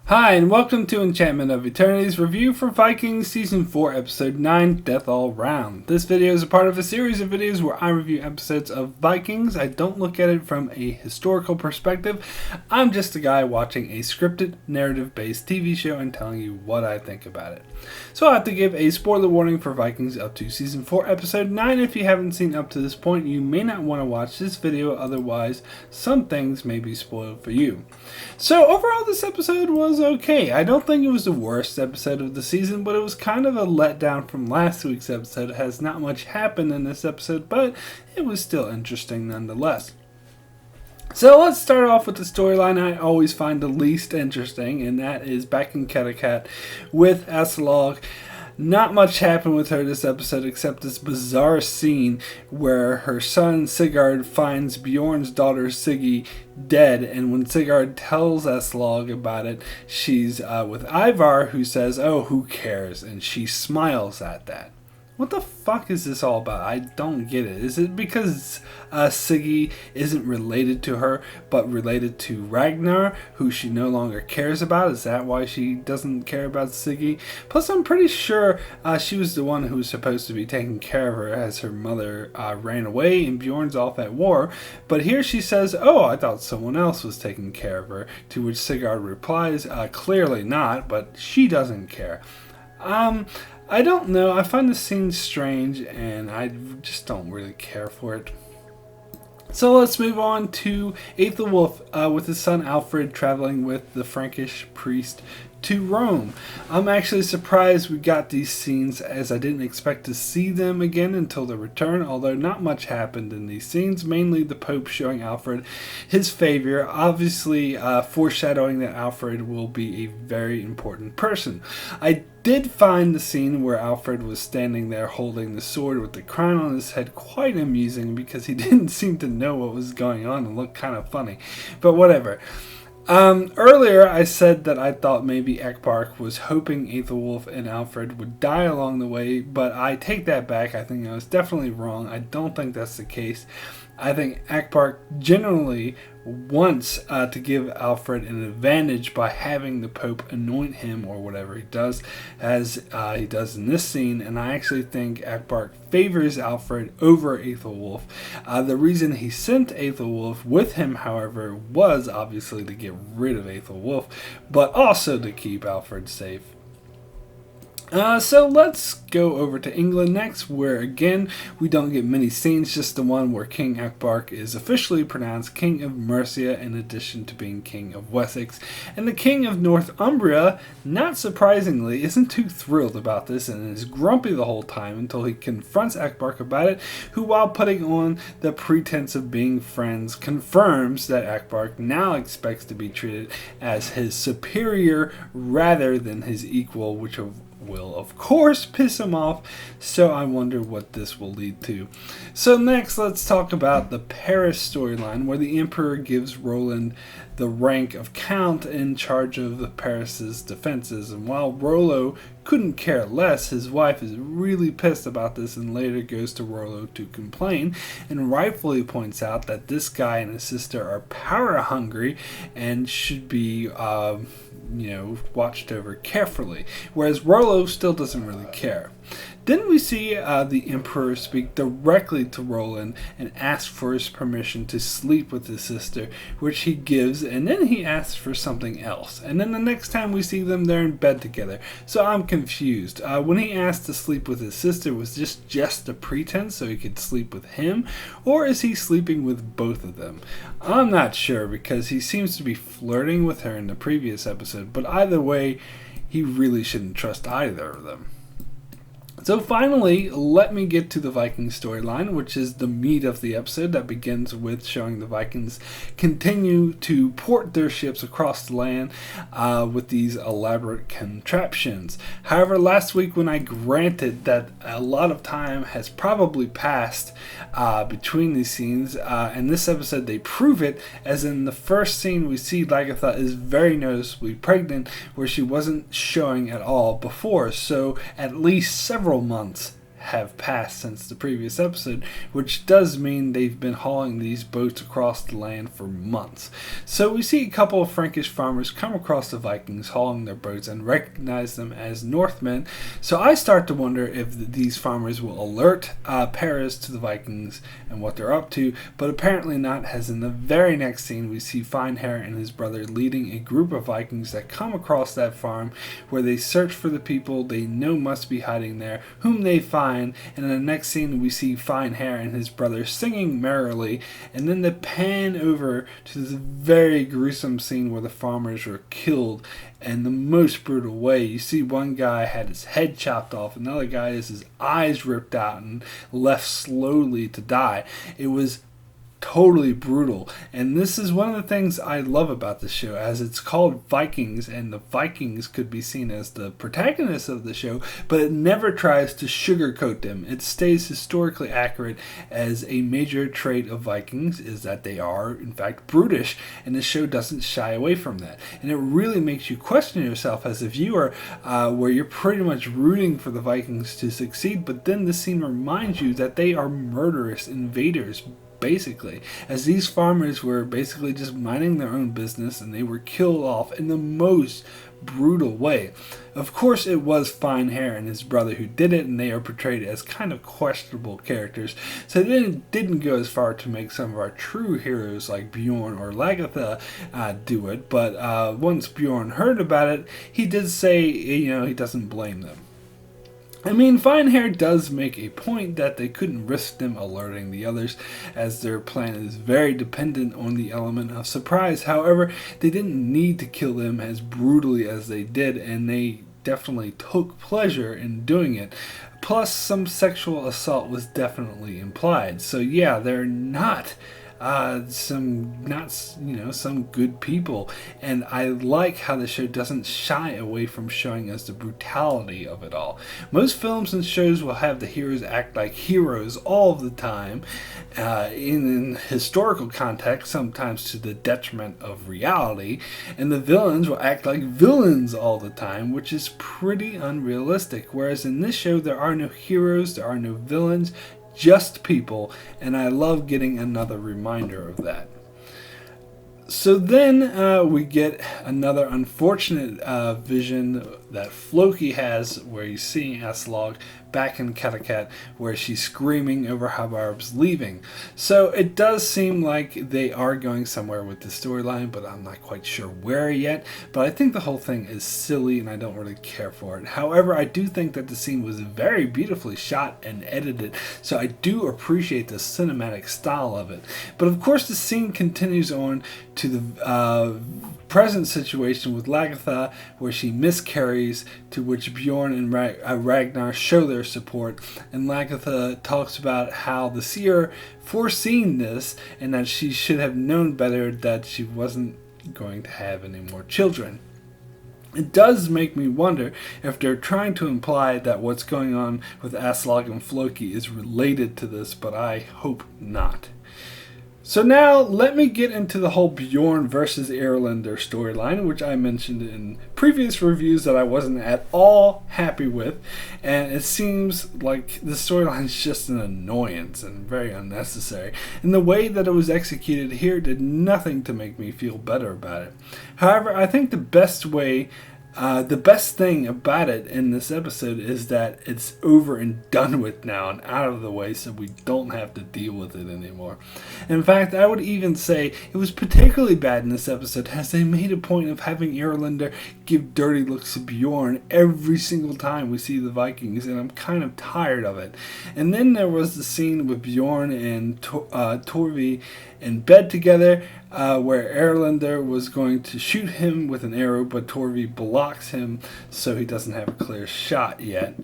Hi, and welcome to Enchantment of Eternity's review for Vikings Season 4, Episode 9, Death All Round. This video is a part of a series of videos where I review episodes of Vikings. I don't look at it from a historical perspective. I'm just a guy watching a scripted, narrative-based TV show and telling you what I think about it. So I have to give a spoiler warning for Vikings up to Season 4, Episode 9. If you haven't seen up to this point, you may not want to watch this video, otherwise some things may be spoiled for you. So overall, this episode was okay. I don't think it was the worst episode of the season, but it was kind of a letdown from last week's episode. It has not much happened in this episode, but it was still interesting nonetheless. So let's start off with the storyline I always find the least interesting, and that is back in Kattegat with Aslog. Not much happened with her this episode except this bizarre scene where her son Sigurd finds Bjorn's daughter Siggy dead, and when Sigurd tells Aslog about it, she's with Ivar, who says, "Oh, who cares?" and she smiles at that. What the fuck is this all about? I don't get it. Is it because Siggy isn't related to her, but related to Ragnar, who she no longer cares about? Is that why she doesn't care about Siggy? Plus, I'm pretty sure she was the one who was supposed to be taking care of her as her mother ran away and Bjorn's off at war. But here she says, "Oh, I thought someone else was taking care of her," to which Sigurd replies, "Clearly not, but she doesn't care." I don't know. I find the scene strange, and I just don't really care for it. So let's move on to Aethelwulf with his son Alfred traveling with the Frankish priest to Rome. I'm actually surprised we got these scenes, as I didn't expect to see them again until the return, although not much happened in these scenes, mainly the Pope showing Alfred his favor, obviously foreshadowing that Alfred will be a very important person. I did find the scene where Alfred was standing there holding the sword with the crown on his head quite amusing because he didn't seem to know what was going on and looked kind of funny, but whatever. Earlier I said that I thought maybe Ekbark was hoping Aethelwulf and Alfred would die along the way, but I take that back. I think I was definitely wrong. I don't think that's the case. I think Ekbark generally wants to give Alfred an advantage by having the Pope anoint him or whatever he does, as he does in this scene, and I actually think Ekbark favors Alfred over Aethelwulf. The reason he sent Aethelwulf with him, however, was obviously to get rid of Aethelwulf, but also to keep Alfred safe. So let's go over to England next, where again we don't get many scenes, just the one where King Ekbark is officially pronounced King of Mercia in addition to being King of Wessex. And the King of Northumbria, not surprisingly, isn't too thrilled about this and is grumpy the whole time until he confronts Ekbark about it, who, while putting on the pretense of being friends, confirms that Ekbark now expects to be treated as his superior rather than his equal, which will of course piss him off, so I wonder what this will lead to. So next, let's talk about the Paris storyline, where the Emperor gives Roland the rank of Count in charge of the Paris's defenses, and while Rollo couldn't care less, his wife is really pissed about this and later goes to Rollo to complain, and rightfully points out that this guy and his sister are power hungry and should be watched over carefully, whereas Rollo still doesn't really care. Then we see the Emperor speak directly to Roland and ask for his permission to sleep with his sister, which he gives, and then he asks for something else. And then the next time we see them, they're in bed together. So I'm confused. When he asked to sleep with his sister, was this just a pretense so he could sleep with him? Or is he sleeping with both of them? I'm not sure, because he seems to be flirting with her in the previous episode, but either way, he really shouldn't trust either of them. So finally, let me get to the Viking storyline, which is the meat of the episode that begins with showing the Vikings continue to port their ships across the land with these elaborate contraptions. However, last week when I granted that a lot of time has probably passed between these scenes, in this episode they prove it, as in the first scene we see Lagertha is very noticeably pregnant, where she wasn't showing at all before, so at least several months have passed since the previous episode, which does mean they've been hauling these boats across the land for months. So we see a couple of Frankish farmers come across the Vikings hauling their boats and recognize them as Northmen. So I start to wonder if these farmers will alert Paris to the Vikings and what they're up to, but apparently not, as in the very next scene we see Finehair and his brother leading a group of Vikings that come across that farm, where they search for the people they know must be hiding there, whom they find, and in the next scene we see Finehair and his brother singing merrily, and then the pan over to this very gruesome scene where the farmers were killed in the most brutal way. You see one guy had his head chopped off, another guy has his eyes ripped out and left slowly to die. It was totally brutal, and this is one of the things I love about the show, as it's called Vikings, and the Vikings could be seen as the protagonists of the show, but it never tries to sugarcoat them. It stays historically accurate, as a major trait of Vikings is that they are in fact brutish, and the show doesn't shy away from that, and it really makes you question yourself as a viewer, where you're pretty much rooting for the Vikings to succeed, but then the scene reminds you that they are murderous invaders, basically, as these farmers were basically just minding their own business and they were killed off in the most brutal way. Of course, it was Finehair and his brother who did it, and they are portrayed as kind of questionable characters, so they didn't go as far to make some of our true heroes like Bjorn or Lagertha do it, but once Bjorn heard about it, he did say, he doesn't blame them. I mean, Finehair does make a point that they couldn't risk them alerting the others, as their plan is very dependent on the element of surprise. However, they didn't need to kill them as brutally as they did, and they definitely took pleasure in doing it. Plus, some sexual assault was definitely implied. So yeah, they're not some good people, and I like how the show doesn't shy away from showing us the brutality of it all. Most films and shows will have the heroes act like heroes all of the time, in historical context, sometimes to the detriment of reality, and the villains will act like villains all the time, which is pretty unrealistic. Whereas in this show, there are no heroes, there are no villains, just people, and I love getting another reminder of that. So then we get another unfortunate vision that Floki has, where he's seeing Aslog back in Kattegat, where she's screaming over Habarb's leaving. So it does seem like they are going somewhere with the storyline, but I'm not quite sure where yet. But I think the whole thing is silly, and I don't really care for it. However, I do think that the scene was very beautifully shot and edited, so I do appreciate the cinematic style of it. But of course, the scene continues on to the present situation with Lagertha, where she miscarries, to which Bjorn and Ragnar show their support, and Lagertha talks about how the seer foreseen this and that she should have known better, that she wasn't going to have any more children. It does make me wonder if they're trying to imply that what's going on with Aslog and Floki is related to this, but I hope not. So now, let me get into the whole Bjorn versus Erlander storyline, which I mentioned in previous reviews that I wasn't at all happy with, and it seems like the storyline is just an annoyance and very unnecessary, and the way that it was executed here did nothing to make me feel better about it. However, I think the best thing about it in this episode is that it's over and done with now and out of the way, so we don't have to deal with it anymore. In fact, I would even say it was particularly bad in this episode, as they made a point of having Erlander give dirty looks to Bjorn every single time we see the Vikings, and I'm kind of tired of it. And then there was the scene with Bjorn and Torvi in bed together, where Erlander was going to shoot him with an arrow, but Torvi blocks him, so he doesn't have a clear shot yet.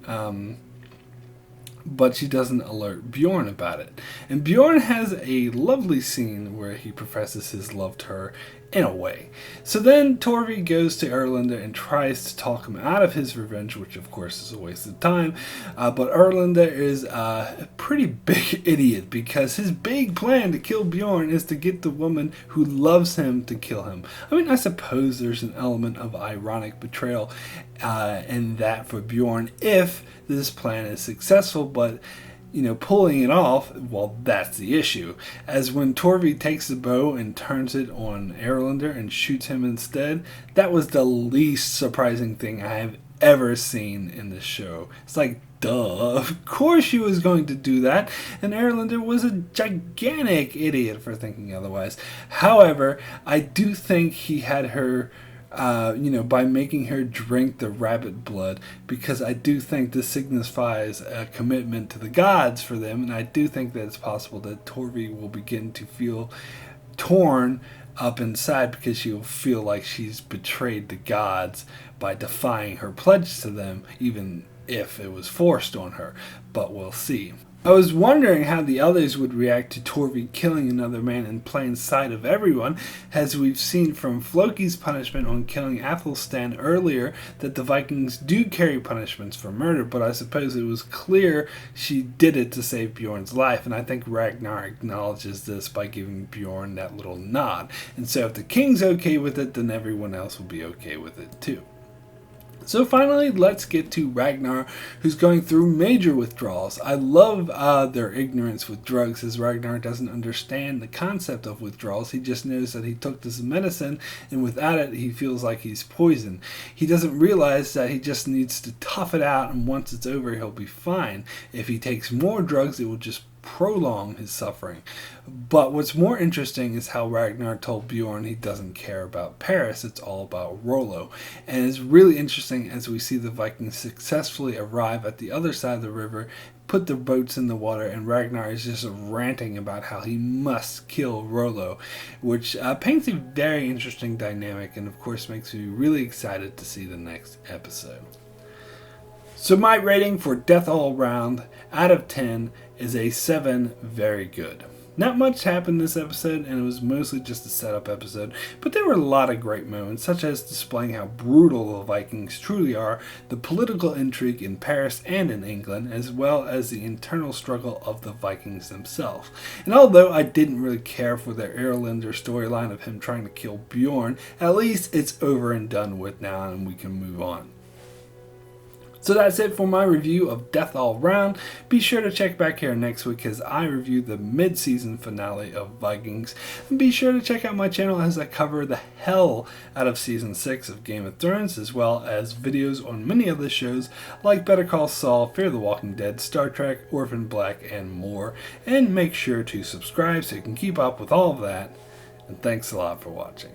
But she doesn't alert Bjorn about it. And Bjorn has a lovely scene where he professes his love to her in a way. So then Torvi goes to Erlander and tries to talk him out of his revenge, which of course is a waste of time. But Erlander is a pretty big idiot because his big plan to kill Bjorn is to get the woman who loves him to kill him. I mean, I suppose there's an element of ironic betrayal in that for Bjorn if this plan is successful, but pulling it off, well, that's the issue. As when Torvi takes the bow and turns it on Erlander and shoots him instead, that was the least surprising thing I have ever seen in this show. It's like, duh, of course she was going to do that, and Erlander was a gigantic idiot for thinking otherwise. However, I do think he had her by making her drink the rabbit blood, because I do think this signifies a commitment to the gods for them, and I do think that it's possible that Torvi will begin to feel torn up inside because she'll feel like she's betrayed the gods by defying her pledge to them, even if it was forced on her. But we'll see. I was wondering how the others would react to Torvi killing another man in plain sight of everyone, as we've seen from Floki's punishment on killing Athelstan earlier that the Vikings do carry punishments for murder, but I suppose it was clear she did it to save Bjorn's life, and I think Ragnar acknowledges this by giving Bjorn that little nod. And so if the king's okay with it, then everyone else will be okay with it too. So finally, let's get to Ragnar, who's going through major withdrawals. I love their ignorance with drugs, as Ragnar doesn't understand the concept of withdrawals. He just knows that he took this medicine, and without it, he feels like he's poisoned. He doesn't realize that he just needs to tough it out, and once it's over, he'll be fine. If he takes more drugs, it will just prolong his suffering. But what's more interesting is how Ragnar told Bjorn he doesn't care about Paris, it's all about Rollo. And it's really interesting as we see the Vikings successfully arrive at the other side of the river, put their boats in the water, and Ragnar is just ranting about how he must kill Rollo, which paints a very interesting dynamic and of course makes me really excited to see the next episode. So my rating for Death All Round out of 10 is a 7, very good. Not much happened this episode, and it was mostly just a setup episode, but there were a lot of great moments, such as displaying how brutal the Vikings truly are, the political intrigue in Paris and in England, as well as the internal struggle of the Vikings themselves. And although I didn't really care for the Erlander storyline of him trying to kill Bjorn, at least it's over and done with now, and we can move on. So that's it for my review of Death All Round. Be sure to check back here next week as I review the mid-season finale of Vikings. And be sure to check out my channel as I cover the hell out of Season 6 of Game of Thrones, as well as videos on many other shows like Better Call Saul, Fear the Walking Dead, Star Trek, Orphan Black, and more. And make sure to subscribe so you can keep up with all of that. And thanks a lot for watching.